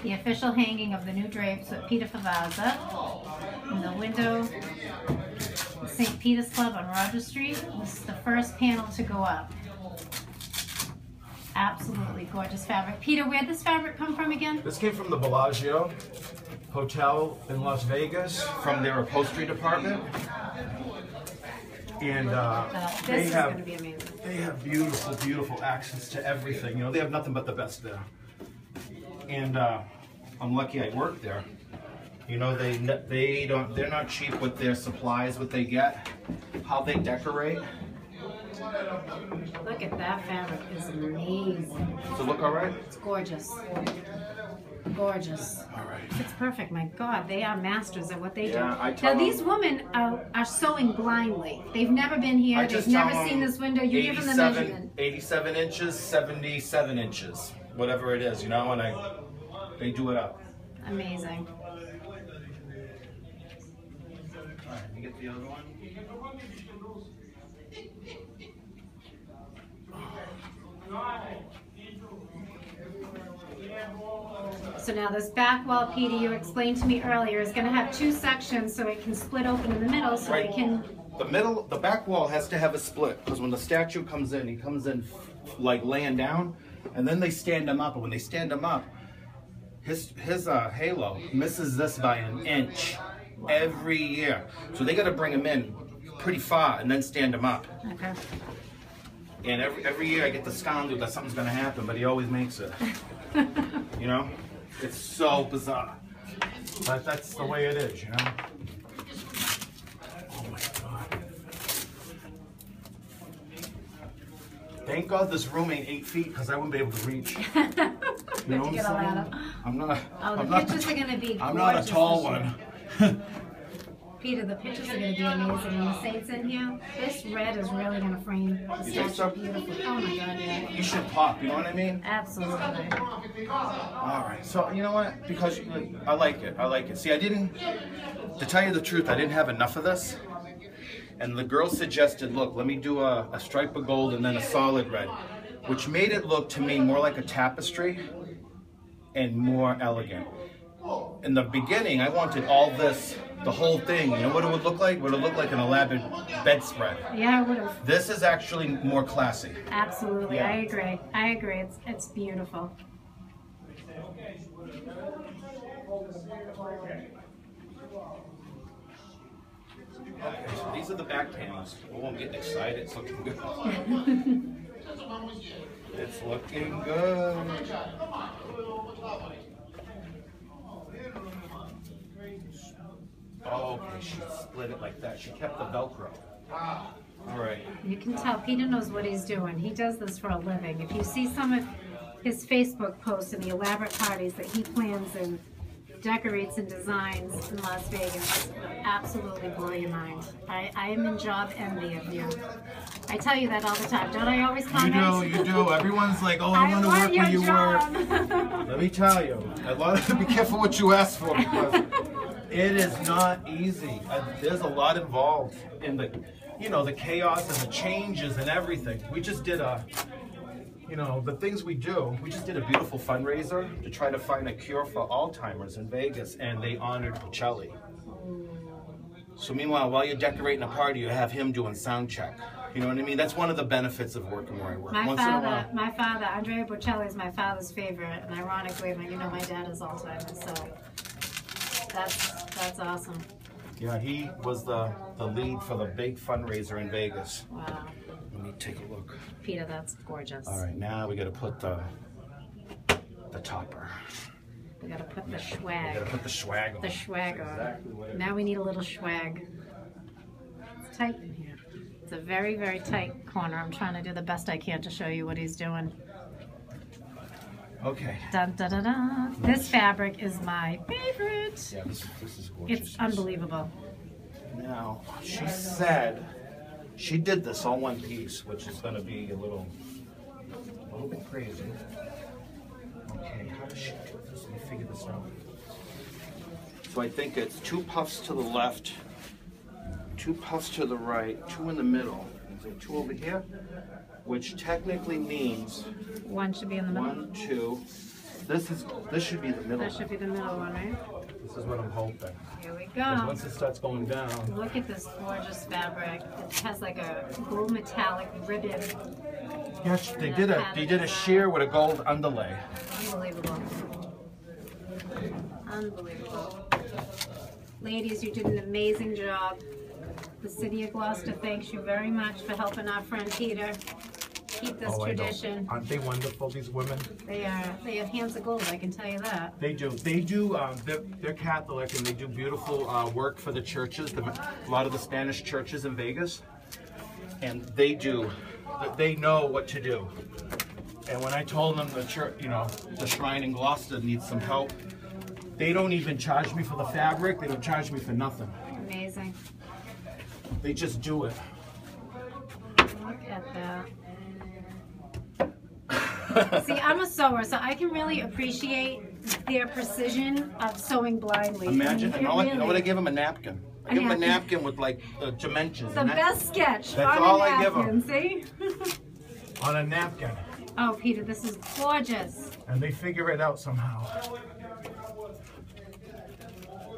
The official hanging of the new drapes with Peter Favazza. In the window, the St. Peter's Club on Roger Street. This is the first panel to go up. Absolutely gorgeous fabric. Peter, where'd this fabric come from again? This came from the Bellagio Hotel in Las Vegas, from their upholstery department. And this is going to be amazing. They have beautiful, beautiful accents to everything. You know, they have nothing but the best there. And I'm lucky I work there. You know, they're not cheap with their supplies, what they get, how they decorate. Look at that fabric, it's amazing. Does it look all right? It's gorgeous. Gorgeous. All right. It's perfect. My God, they are masters at what they do. Now these women are sewing blindly. They've never been here. They've never seen this window. You give them the measurement. 87 inches, 77 inches, whatever it is, you know, and they do it up. Amazing. All right, you get the other one. So now this back wall, Peter, you explained to me earlier, is going to have two sections so it can split open in the middle so it can... The back wall has to have a split because when the statue comes in, he comes in like laying down, and then they stand him up, and when they stand him up, his halo misses this by an inch every year. So they got to bring him in pretty far and then stand him up. Okay. And every year I get the scoundrel that something's going to happen, but he always makes it. You know? It's so bizarre. But that's the way it is, you know? Oh my God. Thank God this room ain't 8 feet because I wouldn't be able to reach. You know what I'm saying? I'm not pictures are going to be I'm not a tall one. Peter, the pictures are going to be amazing. And the saints in here, this red is really going to frame the statue beautifully. Oh my God, yeah. You should pop, you know what I mean? Absolutely. All right, so you know what? Because I like it. I like it. See, to tell you the truth, I didn't have enough of this. And the girl suggested, look, let me do a stripe of gold and then a solid red, which made it look to me more like a tapestry and more elegant. In the beginning, I wanted all this, the whole thing. You know what it would look like? Would it look like an elaborate bedspread? Yeah, it would have. This is actually more classy. Absolutely, yeah. I agree. I agree. It's beautiful. Okay, so these are the back panels. Oh, I'm getting excited. It's looking good. It's looking good. Oh, okay, she split it like that. She kept the Velcro. All right. You can tell Peter knows what he's doing. He does this for a living. If you see some of his Facebook posts and the elaborate parties that he plans and decorates and designs in Las Vegas, it will absolutely blow your mind. I am in job envy of you. I tell you that all the time. Don't I always comment? You do. Everyone's like, oh, I want to work where you work. Let me tell you, be careful what you ask for because it is not easy. There's a lot involved in the chaos and the changes and everything. We just did the things we do. We just did a beautiful fundraiser to try to find a cure for Alzheimer's in Vegas, and they honored Bocelli. So meanwhile, while you're decorating a party, you have him doing sound check. You know what I mean? That's one of the benefits of working where I work. My father, Andrea Bocelli is my father's favorite, and ironically, my dad is Alzheimer's, so that's awesome. Yeah, he was the lead for the big fundraiser in Vegas. Wow. Let me take a look. Peter, that's gorgeous. All right, now we got to put the topper. We got to put the swag. We got to put the swag on. The swag on. Exactly now we need a little swag. It's tight in here. It's a very, very tight corner. I'm trying to do the best I can to show you what he's doing. Okay. Dun, dun, dun, dun. This fabric is my favorite. Yeah, this is gorgeous. It's unbelievable. Now, she said she did this all one piece, which is going to be a little bit crazy. Okay, how does she do this? Let me figure this out. So I think it's 2 puffs to the left, 2 puffs to the right, 2 in the middle. Is there 2 over here? Which technically means 1 should be in the middle. 1, 2, this should be the middle. That should be the middle one, right? This is what I'm hoping. Here we Because go. once it starts going down. Look at this gorgeous fabric. It has like a gold metallic ribbon. Yes, they did a sheer with a gold underlay. Unbelievable. Unbelievable. Ladies, you did an amazing job. The city of Gloucester thanks you very much for helping our friend Peter keep this tradition. Aren't they wonderful, these women? They are. They have hands of gold, I can tell you that. They do. They're Catholic, and they do beautiful work for the churches, a lot of the Spanish churches in Vegas. And they know what to do. And when I told them the church, the shrine in Gloucester needs some help, they don't even charge me for the fabric. They don't charge me for nothing. Amazing. They just do it. Look at that. See, I'm a sewer, so I can really appreciate their precision of sewing blindly. Imagine, I mean, you know what? I give them a napkin. I give them a napkin with like dimensions. The best sketch. That's on all a I give napkin, them. See? On a napkin. Oh, Peter, this is gorgeous. And they figure it out somehow.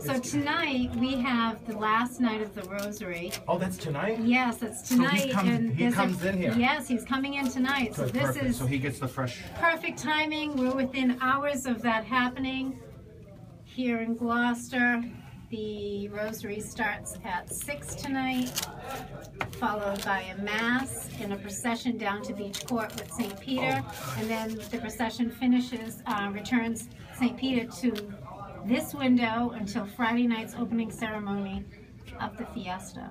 So tonight we have the last night of the Rosary. Oh, that's tonight? Yes, it's tonight. So he comes in here. Yes, he's coming in tonight. So this is so he gets the fresh. Perfect timing. We're within hours of that happening here in Gloucester. The Rosary starts at 6 tonight, followed by a Mass and a procession down to Beach Court with St. Peter. And then the procession returns St. Peter to this window until Friday night's opening ceremony of the fiesta.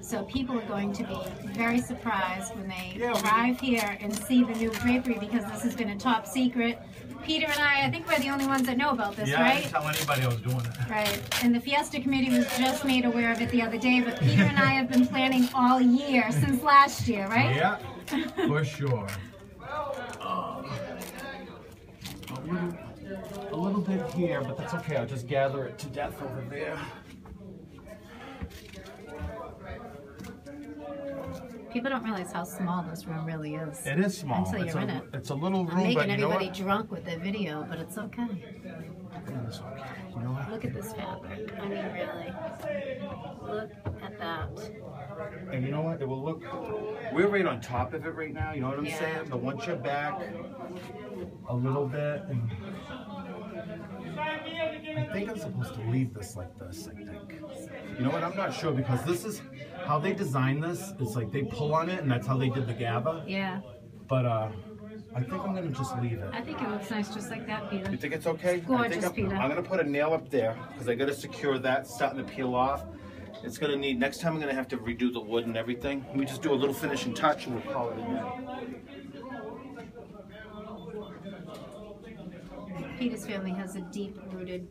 So people are going to be very surprised when they arrive here and see the new drapery, because this has been a top secret. Peter and I think we're the only ones that know about this, right? I didn't tell anybody I was doing it. Right. And the Fiesta Committee was just made aware of it the other day, but Peter and I have been planning all year, since last year, right? Yeah, for sure. A little bit here, but that's okay. I'll just gather it to death over there. People don't realize how small this room really is. It is small. Until you're in it. It's a little room, I'm making but you know everybody what? drunk with the video, but it's okay. It's okay. You know what? Look at this fabric. I mean, really. Look at that. And you know what? It will look. We're right on top of it right now. You know what I'm Yeah. saying? But once you're back a little bit, and I think I'm supposed to leave this like this. I think. You know what? I'm not sure, because this is how they designed this. It's like they pull on it, and that's how they did the GABA. Yeah. But I think I'm gonna just leave it. I think it looks nice just like that, Peter. You think it's okay? Gorgeous, Peter. I'm gonna put a nail up there because I gotta secure that. It's starting to peel off. It's gonna need, next time I'm gonna have to redo the wood and everything. We just do a little finishing touch and we'll call it a day. Peter's family has a deep-rooted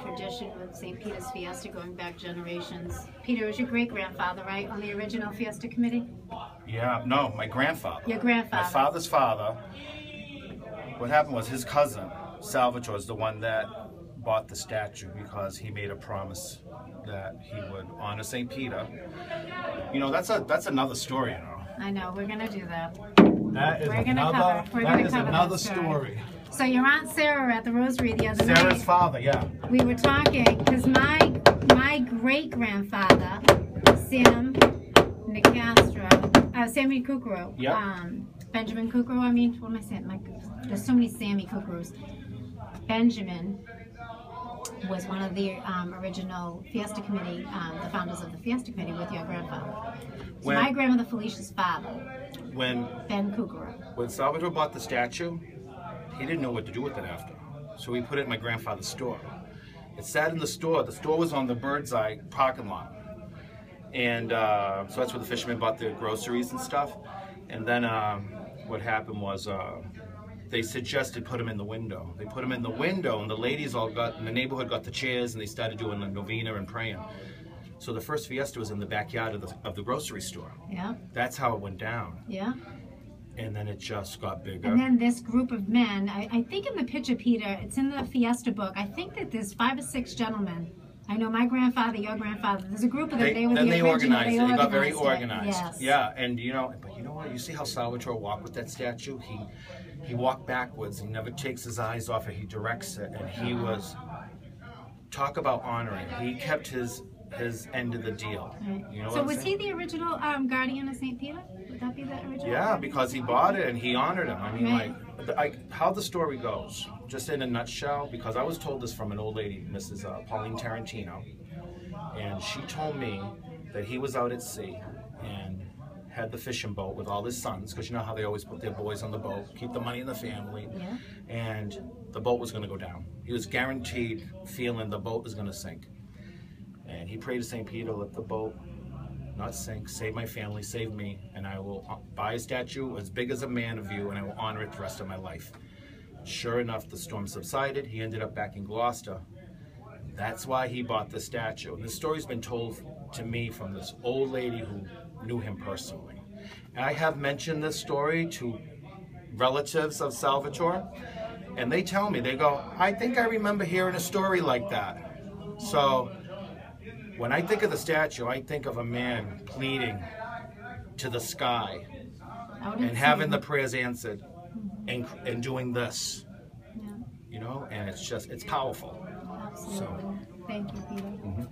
tradition with St. Peter's Fiesta going back generations. Peter was your great-grandfather, right, on the original Fiesta Committee? Yeah, no, my grandfather. Your grandfather. My father's father. What happened was his cousin, Salvatore, is the one that bought the statue because he made a promise that he would honor St. Peter. You know, that's another story, you know. I know, we're gonna do that. That is We're another that story. So your Aunt Sarah at the Rosary the other night. Sarah's father, yeah. We were talking, because my great-grandfather, Sam Nicastro, Sammy Kukuru, Yep. Benjamin Kukuru, I mean, what am I saying? There's so many Sammy Kukurus. Benjamin was one of the original Fiesta Committee, the founders of the Fiesta Committee with your grandfather. So my grandmother Felicia's father, Ben Kukuru. When Salvatore bought the statue, he didn't know what to do with it after. So we put it in my grandfather's store. It sat in the store. The store was on the Bird's Eye parking lot. And so that's where the fishermen bought their groceries and stuff. And then what happened was they suggested put them in the window. They put them in the window, and the ladies all in the neighborhood got the chairs, and they started doing the novena and praying. So the first fiesta was in the backyard of the grocery store. Yeah. That's how it went down. Yeah. And then it just got bigger. And then this group of men, I think in the picture, Peter, it's in the Fiesta book, I think that there's 5 or 6 gentlemen I know my grandfather, your grandfather. There's a group of them. They were then the they original. organized it. They got very organized. Yes. Yeah, and but you know what? You see how Salvatore walked with that statue? He walked backwards. He never takes his eyes off it. He directs it, and he was talk about honoring. He kept his end of the deal. Right. You know So what I'm was saying? he the original guardian of St. Peter? Would that be the original? Yeah, because he bought it and he honored him. I mean, Right. how the story goes, just in a nutshell, because I was told this from an old lady, Mrs. Pauline Tarantino, and she told me that he was out at sea and had the fishing boat with all his sons, because you know how they always put their boys on the boat, keep the money in the family, Yeah. and the boat was going to go down. He was guaranteed feeling the boat was going to sink. And he prayed to St. Peter, let the boat not sink, save my family, save me, and I will buy a statue as big as a man of you, and I will honor it the rest of my life. Sure enough, the storm subsided. He ended up back in Gloucester. That's why he bought the statue. And this story's been told to me from this old lady who knew him personally. And I have mentioned this story to relatives of Salvatore, and they tell me, they go, I think I remember hearing a story like that. So when I think of the statue, I think of a man pleading to the sky and having the prayers answered and doing this, Yeah. you know, and it's powerful. Absolutely. Thank you, Peter.